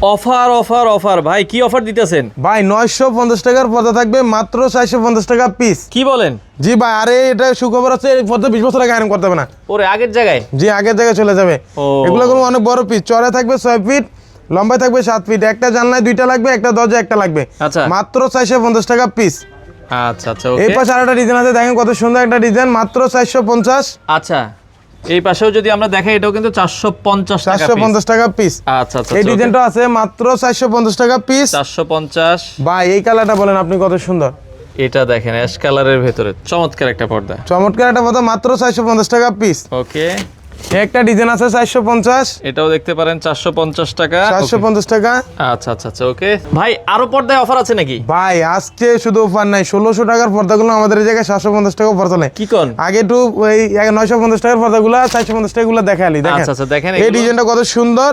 Offer offer offer ভাই, কি offer দিতেছেন ভাই 950 টাকার পর্দা থাকবে মাত্র 450 টাকা পিস। কি বলেন? জি ভাই, আরে এটা সুখবর আছে, এই পর্দা 20 বছর আগে আয়রন করতে হবে না। ওরে আগের জায়গায়। জি, আগের জায়গায় চলে যাবে। এগুলো কোনো অনেক বড় পিস, চড়া থাকবে 6 ফিট, লম্বায় থাকবে 7 ফিট, একটা জানলায় 2টা লাগবে, একটা দরজা একটা লাগবে। আচ্ছা। মাত্র 450 টাকা পিস। আচ্ছা আচ্ছা এই ওকে। পাশে আরেকটা ডিজাইন আছে, দেখেন কত সুন্দর একটা ডিজাইন, মাত্র 450। আচ্ছা, এই পাশেও যদি আমরা দেখাই, এটাও কিন্তু 450 টাকা পিস। 450 টাকা পিস। আচ্ছা আচ্ছা, এই ডিজাইনটা আছে মাত্র 450 টাকা পিস। 450। ভাই এই কালারটা বলেন আপনি, কত সুন্দর। এটা দেখেন অ্যাশ কালারের ভেতরে চমৎকার একটা পর্দা। চমৎকার একটা পর্দা, মাত্র 450 টাকা পিস। ওকে। একটা ডিজাইন আছে 450। এটাও দেখতে পারেন 450 টাকা। 450 টাকা। আচ্ছা আচ্ছা আচ্ছা ওকে। ভাই আরো পর্দায় অফার আছে নাকি? ভাই আজকে শুধু অফার নাই, 1600 টাকার পর্দাগুলো আমাদের এই জায়গায় 750 টাকা অফার চলে। কি কোন? আগে একটু ওই 950 টাকার পর্দাগুলো 450 টাকাগুলো দেখালি। দেখেন আচ্ছা আচ্ছা দেখেন এই ডিজাইনটা কত সুন্দর।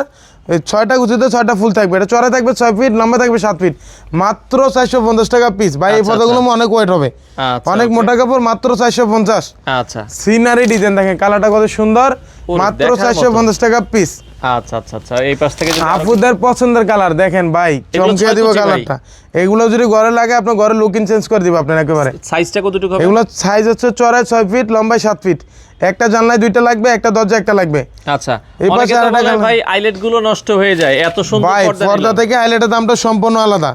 এই 6টা গুছিতে 6টা ফুল থাকবে, এটা চড়া থাকবে 6 ফিট, লম্বা থাকবে 7 ফিট, মাত্র 450 টাকা পিস। ভাই এই আচ্ছা, পর্দাগুলো অনেক ওয়েট হবে, আচ্ছা, অনেক মোটা কাপড়, মাত্র 450। আচ্ছা সিনারি ডিজাইন দেখেন, কালারটা কত সুন্দর, ওরে, মাত্র দেখার মতো। 450 টাকা পিস। আচ্ছা আচ্ছা আচ্ছা এই পাশ থেকে যদি আপুদের পছন্দের কালার দেখেন ভাই, এগুলো চমকে দিব 6 ভাই। কালারটা। এগুলো যদি ঘরে লাগে আপনার ঘরের লুকিং চেঞ্জ করে দিব আপনার একেবারে। সাইজটা কতটুকু হবে? এগুলো সাইজ হচ্ছে চড়ায় 6 ফিট, লম্বায় 7 ফিট, একটা জানলায় 2টা লাগবে, একটা দরজা একটা লাগবে। আচ্ছা, এই অনেকে পাশে তো আরেকটা বলে কালার। ভাই আইলেট গুলো নষ্ট হয়ে যায়, এত সুন্দর ভাই পর্দা পর্দা নিলাম। থেকে আইলেটের দামটা সম্পূর্ণ আলাদা।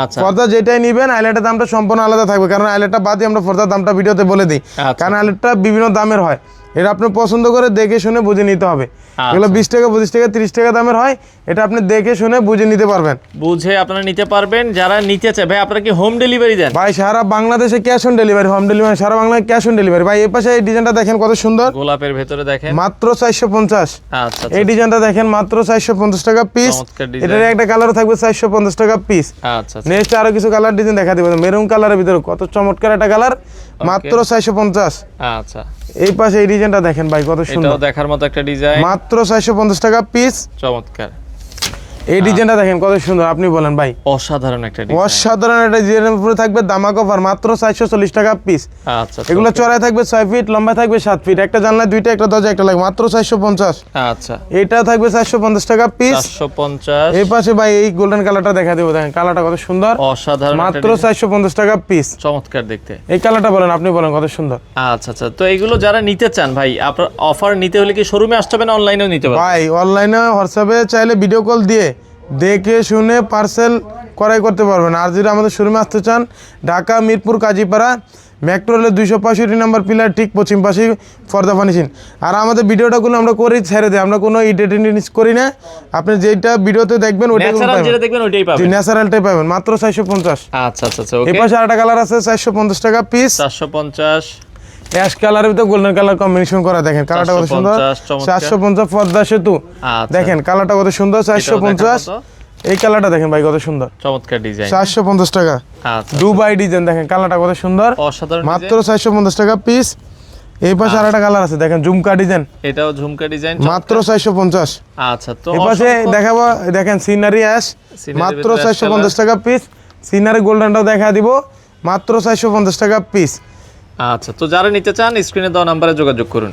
আচ্ছা পর্দা যেটাই নিবেন আইলেটের দামটা সম্পূর্ণ আলাদা থাকবে, কারণ আইলেটটা বাদই আমরা পর্দার দামটা ভিডিওতে বলে দিই। আচ্ছা। কারণ আইলেটটা বিভিন্ন দামের হয়, এটা আপনি পছন্দ করে দেখে শুনে বুঝে নিতে হবে। এগুলো 20 টাকা 25 টাকা 30 টাকা দামের হয়, এটা আপনি দেখে শুনে বুঝে নিতে পারবেন। বুঝে আপনারা নিতে পারবেন যারা নিতে চায়। ভাই আপনারা কি হোম ডেলিভারি দেন? ভাই সারা বাংলাদেশে cash on delivery, home delivery, সারা বাংলায় ক্যাশ অন ডেলিভারি। ভাই এই পাশে এই ডিজাইনটা দেখেন কত সুন্দর, গোলাপের ভেতরে দেখেন মাত্র 450। আচ্ছা এই ডিজাইনটা দেখেন মাত্র 450 টাকা পিস। চমৎকার ডিজাইন। এটার একটা কালার থাকবে 450 টাকা পিস। আচ্ছা আচ্ছা নেক্সট আরো কিছু কালার ডিজাইন দেখা দিব, মেরুন কালারের ভিতরে কত চমৎকার একটা কালার, মাত্র 450। আচ্ছা এই পাশে এই ডিজাইনটা দেখেন ভাই কত সুন্দর, এটাও দেখার মতো একটা ডিজাইন, মাত্র 450 টাকা পিস। চমৎকার। এই ডিজাইনটা দেখেন কত সুন্দর, আপনি বলেন ভাই। অসাধারণ একটা ডিজাইন। অসাধারণ একটা ডিজাইনের উপরে থাকবে দামাক অফার, মাত্র 440 টাকা পিস। আচ্ছা এগুলো চড়ায় থাকবে 6 ফিট, লম্বায় থাকবে 7 ফিট, একটা জানলায় 2টা, একটা দরজা একটা লাগবে, মাত্র 450। আচ্ছা এটা থাকবে 450 টাকা পিস। 450। এই পাশে ভাই এই গোল্ডেন কালারটা দেখা দেবো, দেখেন কালারটা কত সুন্দর, অসাধারণ একটা মাত্র ডিজাইন। 450 টাকা পিস। চমৎকার দেখতে। এই কালারটা বলেন, আপনি বলেন কত সুন্দর। আচ্ছা আচ্ছা, তো এগুলো যারা নিতে চান ভাই, আপনার অফার নিতে হলে কি শোরুমে আসতে হবে না অনলাইনেও নিতে পারবেন? ভাই অনলাইনে হোয়াটসঅ্যাপে চাইলে ভিডিও কল দিয়ে দেখে শুনে পার্সেল করাই করতে পারবেন। আর যদি আমাদের শোরুমে আসতে চান, ঢাকা মিরপুর কাজীপাড়া মেট্রো রেলের 265 নম্বর পিলার ঠিক পশ্চিম পাশে ফর্দা ফার্নিশিং। আর আমাদের ভিডিওটাগুলো আমরা করি ছেড়ে দিই, আমরা কোনো এডিটিং করি না। আপনি যেটা ভিডিওতে দেখবেন ওইটাই ন্যাচারাল যেটা দেখবেন ওইটাই পাবেন। ন্যাচারালটাই পাবেন, মাত্র 450। আচ্ছা আচ্ছা আচ্ছা এই ওকে। পাশে আরেকটা কালার আছে 450 টাকা পিস। 450। অ্যাশ কালারের ভিতরে গোল্ডেন কালার কম্বিনেশন করা, দেখেন কালারটা কত সুন্দর, 450 চমৎকার। 450 পদ্মা সেতু। আচ্ছা। দেখেন কালারটা কত সুন্দর, 450। এই কালারটা দেখেন ভাই কত সুন্দর, চমৎকার ডিজাইন। 450 টাকা। আচ্ছা দুবাই ডিজাইন দেখেন কালারটা কত সুন্দর, অসাধারণ মাত্র 450 টাকা পিস। এই পাশে আরেকটা কালার আছে দেখেন ঝুমকা ডিজাইন, এটাও ঝুমকা ডিজাইন, মাত্র 450। আচ্ছা তো এই পাশে দেখাবো দেখেন সিনারি অ্যাশ, সিনারির মাত্র ভিতরে অ্যাশ 450 টাকা পিস। সিনারি গোল্ডেনটাও দেখা দিব, মাত্র 450 টাকা পিস। আচ্ছা তো যারা নিতে চান স্ক্রিনে দেওয়া নাম্বারে যোগাযোগ করুন।